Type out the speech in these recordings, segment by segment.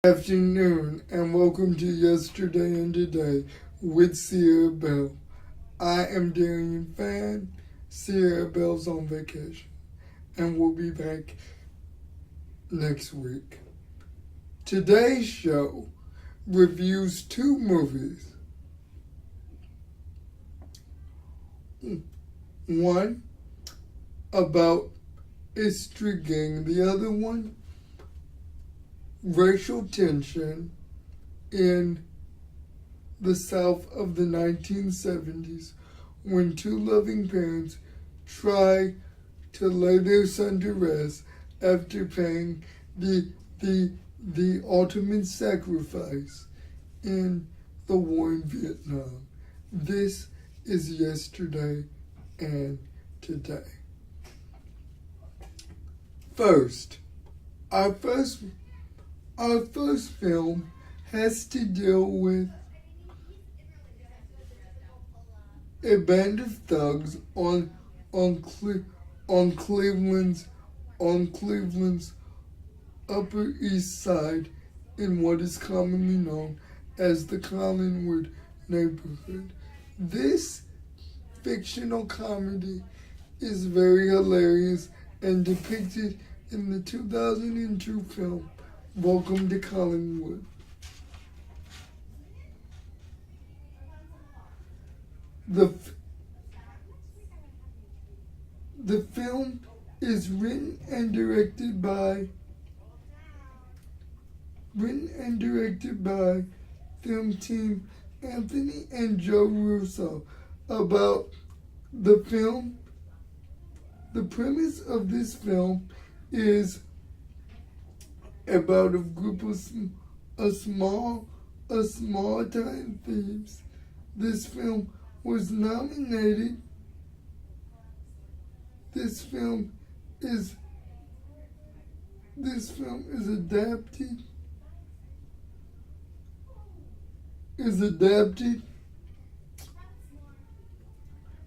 Afternoon and welcome to Yesterday and Today with Sierra Bell. I am Darian Fan. Sierra Bell's on vacation and we'll be back next week. Today's show reviews two movies. One about a street gang, the other one racial tension in the South of the 1970s when two loving parents try to lay their son to rest after paying the ultimate sacrifice in the war in Vietnam. This is Yesterday and Today. First, our first film has to deal with a band of thugs on Cleveland's Upper East Side in what is commonly known as the Collinwood neighborhood. This fictional comedy is very hilarious and depicted in the 2002 film Welcome to Collinwood. The film is written and directed by film team Anthony and Joe Russo. About the film, the premise of this film is about a group of small time thieves. This film was nominated. This film is adapted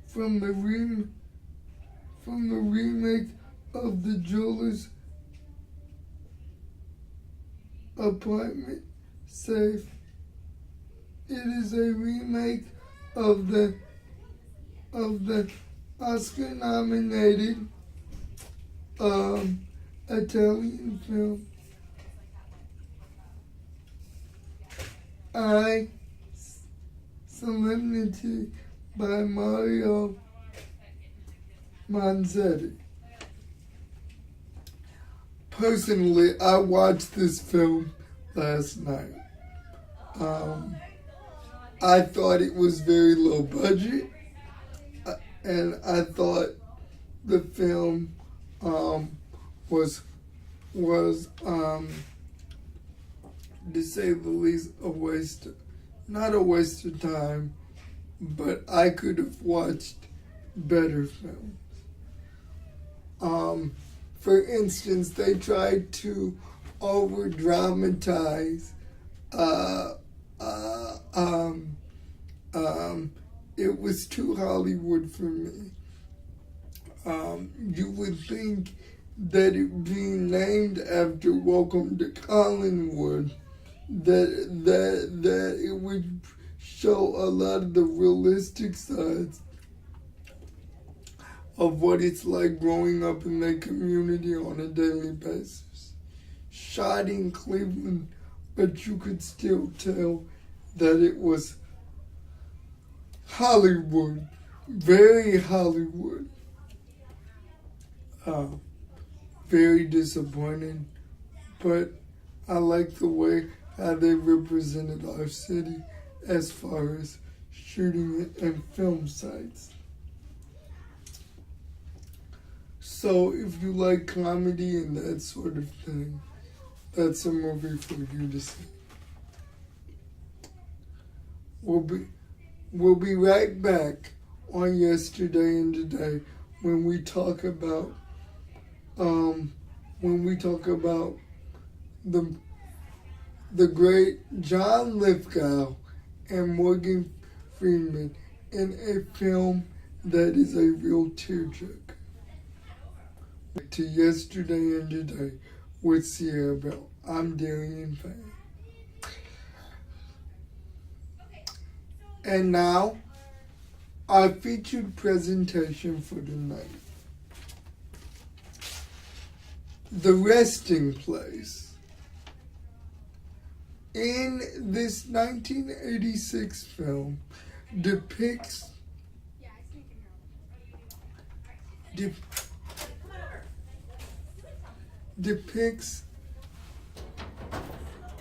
from the remake of The Jeweler's Apartment Safe. It is a remake of the Oscar-nominated Italian film I, Solemnity by Mario Manzetti. Personally, I watched this film last night. I thought it was very low budget, and I thought the film was to say the least not a waste of time, but I could have watched better films. For instance, they tried to over-dramatize. It was too Hollywood for me. You would think that it being named after Welcome to Collinwood, that it would show a lot of the realistic sides of what it's like growing up in that community on a daily basis. Shot in Cleveland, but you could still tell that it was Hollywood, very Hollywood. Very disappointing, but I like the way how they represented our city as far as shooting it and film sites. So if you like comedy and that sort of thing, that's a movie for you to see. We'll be right back on Yesterday and Today when we talk about the great John Lithgow and Morgan Freeman in a film that is a real tearjerker. To Yesterday and Today with Sierra Bell. I'm Darian Fan. And now, our featured presentation for tonight. The Resting Place. In this 1986 film, depicts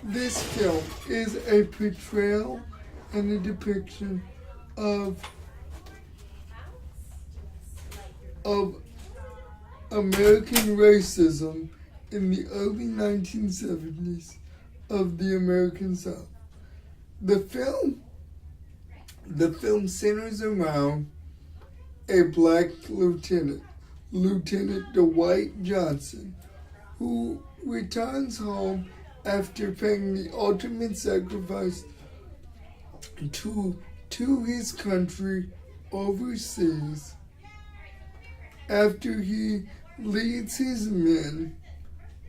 this film is a portrayal and a depiction of American racism in the early 1970s of the American South. The film centers around a black lieutenant, Lieutenant Dwight Johnson, who returns home after paying the ultimate sacrifice to his country overseas, after he leads his men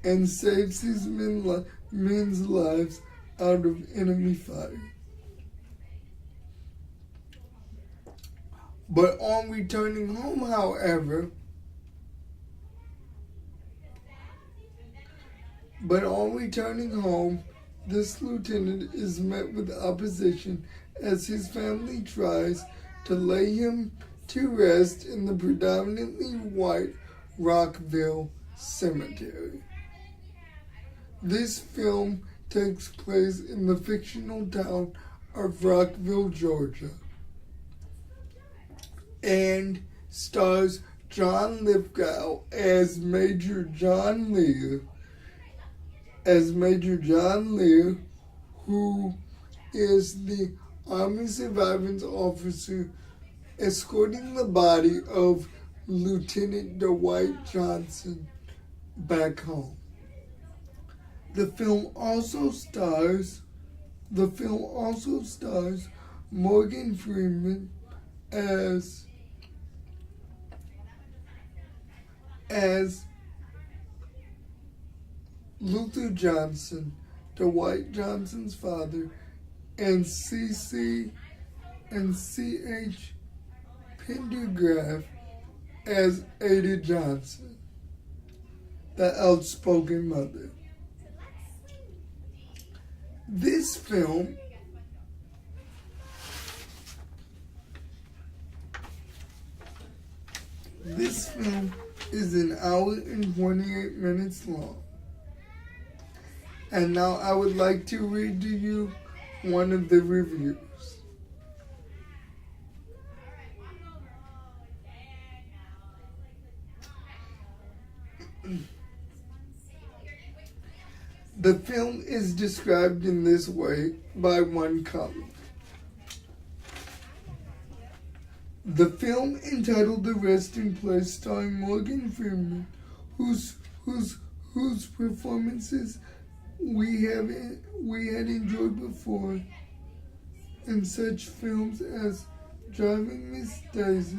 and saves his men's lives out of enemy fire. But on returning home, however, this lieutenant is met with opposition as his family tries to lay him to rest in the predominantly white Rockville Cemetery. This film takes place in the fictional town of Rockville, Georgia, and stars John Lithgow as Major John Lear, who is the Army Survivance Officer escorting the body of Lieutenant Dwight Johnson back home. The film also stars Morgan Freeman as Luther Johnson, Dwight Johnson's father, and C.H. Pendergraft as Ada Johnson, the outspoken mother. This film is an hour and 28 minutes long. And now I would like to read to you one of the reviews. The film is described in this way by one colleague. The film, entitled The Resting Place, starring Morgan Freeman, whose performances we had enjoyed before in such films as Driving Miss Daisy.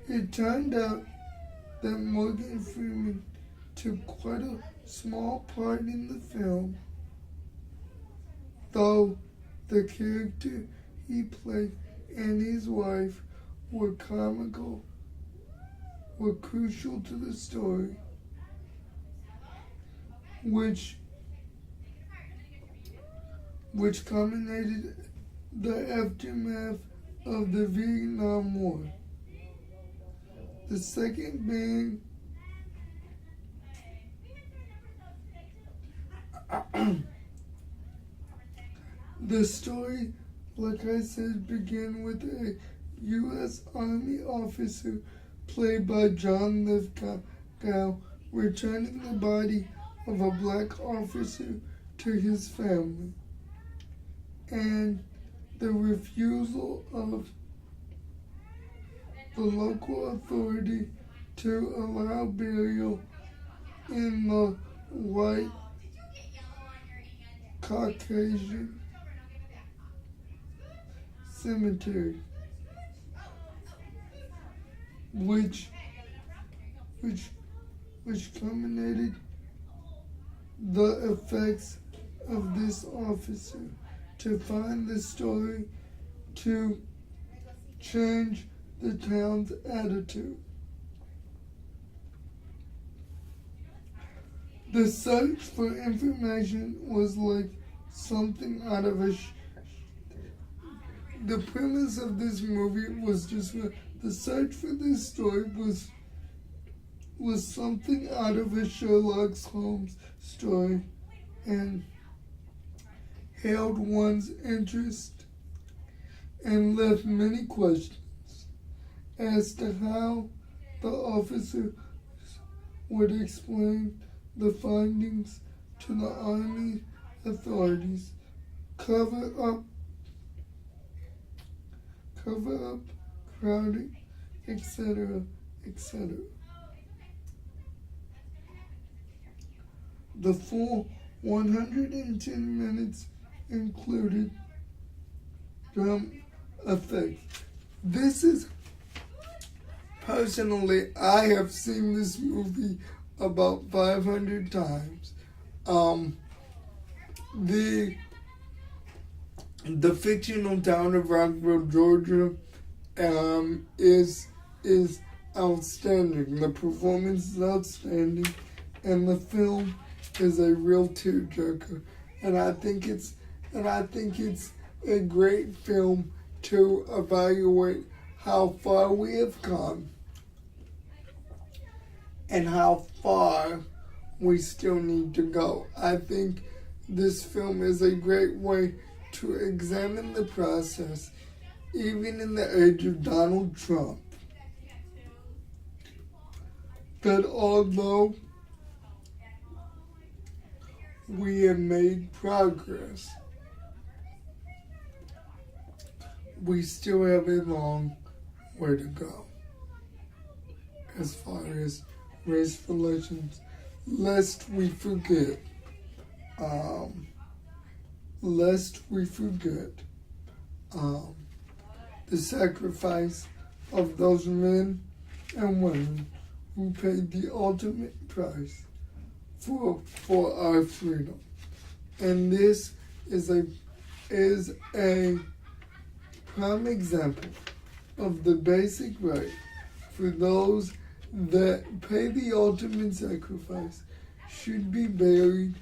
It turned out that Morgan Freeman took quite a small part in the film, though the character he played and his wife were crucial to the story, which culminated the aftermath of the Vietnam War. The second being the story, like I said, began with a U.S. Army officer played by John Lithgow returning the body of a black officer to his family, and the refusal of the local authority to allow burial in the white Caucasian cemetery, which culminated the effects of this officer to find the story to change the town's attitude. The search for information was like something out of a the premise of this movie was just the search for this story was something out of a Sherlock Holmes story and held one's interest and left many questions as to how the officer would explain the findings to the Army authorities, cover up crowding, etc., etc. The full 110 minutes included drum effects. This is, personally, I have seen this movie about 500 times. The fictional town of Rockville, Georgia, is outstanding. The performance is outstanding, and the film is a real tearjerker. And I think it's a great film to evaluate how far we have come and how far we still need to go. I think this film is a great way to examine the process, even in the age of Donald Trump, that although we have made progress, we still have a long way to go as far as race relations, lest we forget the sacrifice of those men and women who paid the ultimate price for our freedom. And this is a prime example of the basic right for those that pay the ultimate sacrifice should be buried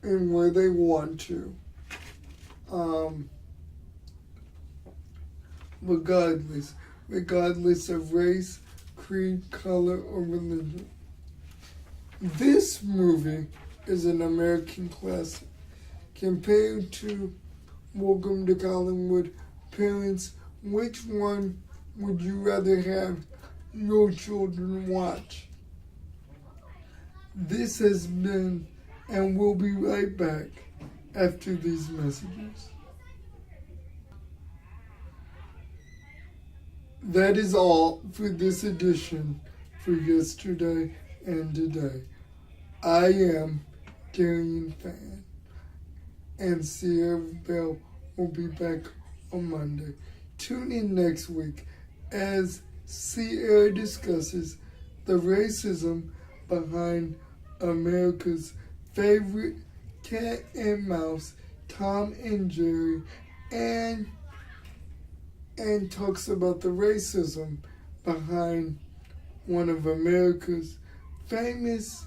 in where they want to, regardless of race, creed, color, or religion. This movie is an American classic. Compared to Welcome to Collinwood, parents, which one would you rather have your children watch? This has been, and we'll be right back after these messages. That is all for this edition for Yesterday and Today. I am Darian Fan, and Sierra Bell will be back on Monday. Tune in next week as Sierra discusses the racism behind America's favorite cat and mouse, Tom and Jerry, and talks about the racism behind one of America's favorite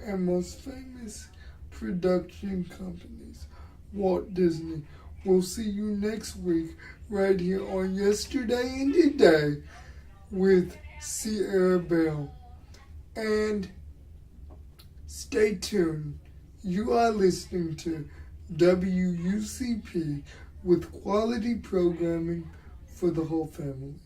and most famous production companies, Walt Disney. We'll see you next week right here on Yesterday and Today with Sierra Bell. And stay tuned. You are listening to WUCP with quality programming for the whole family.